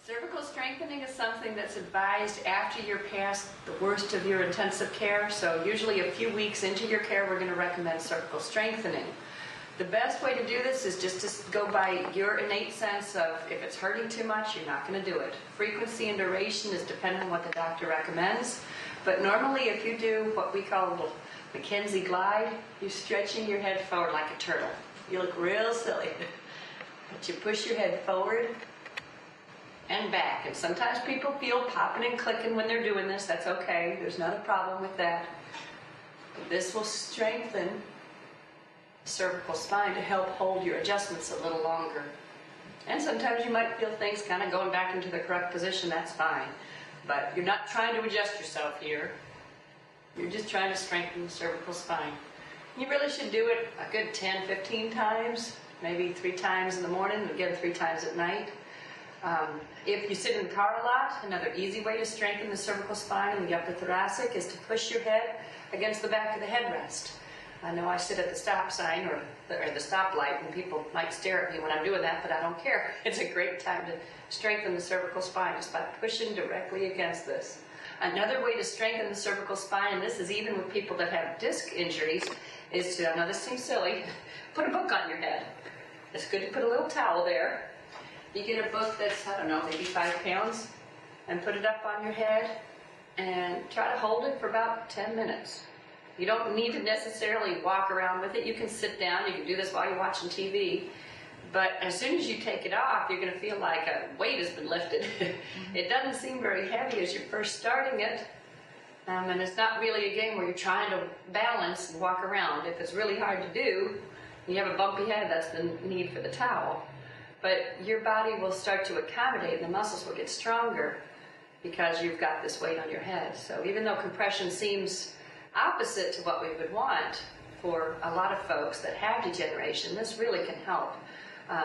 Cervical strengthening is something that's advised after you're past the worst of your intensive care. So usually a few weeks into your care, we're going to recommend cervical strengthening. The best way to do this is just to go by your innate sense of if it's hurting too much, you're not going to do it. Frequency and duration is dependent on what the doctor recommends. But normally if you do what we call a little Mackenzie glide, you're stretching your head forward like a turtle. You look real silly. But you push your head forward and back. And sometimes people feel popping and clicking when they're doing this. That's okay. There's not a problem with that. But this will strengthen the cervical spine to help hold your adjustments a little longer. And sometimes you might feel things kind of going back into the correct position. That's fine. But you're not trying to adjust yourself here. You're just trying to strengthen the cervical spine. You really should do it a good 10, 15 times, maybe 3 times in the morning and again 3 times at night. If you sit in the car a lot, another easy way to strengthen the cervical spine and the upper thoracic is to push your head against the back of the headrest. I know I sit at the stop sign or the stoplight and people might stare at me when I'm doing that, but I don't care. It's a great time to strengthen the cervical spine just by pushing directly against this. Another way to strengthen the cervical spine, and this is even with people that have disc injuries, is to, I know this seems silly, put a book on your head. It's good to put a little towel there. You get a book that's, I don't know, maybe 5 pounds, and put it up on your head and try to hold it for about 10 minutes. You don't need to necessarily walk around with it. You can sit down, you can do this while you're watching TV. But as soon as you take it off, you're going to feel like a weight has been lifted. It doesn't seem very heavy as you're first starting it. And it's not really a game where you're trying to balance and walk around. If it's really hard to do, you have a bumpy head, that's the need for the towel. But your body will start to accommodate, and the muscles will get stronger because you've got this weight on your head. So even though compression seems opposite to what we would want for a lot of folks that have degeneration, this really can help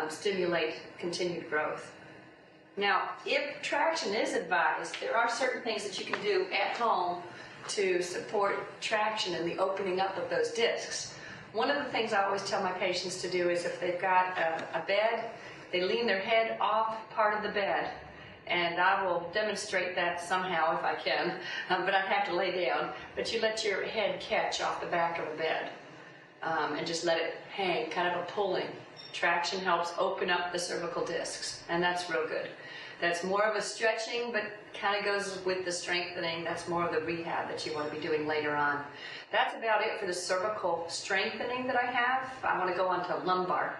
stimulate continued growth. Now, if traction is advised, there are certain things that you can do at home to support traction and the opening up of those discs. One of the things I always tell my patients to do is if they've got a bed, they lean their head off part of the bed. And I will demonstrate that somehow if I can, but I'd have to lay down. But you let your head catch off the back of a bed and just let it hang, kind of a pulling. Traction helps open up the cervical discs, and that's real good. That's more of a stretching, but kind of goes with the strengthening. That's more of the rehab that you want to be doing later on. That's about it for the cervical strengthening that I have. I want to go on to lumbar.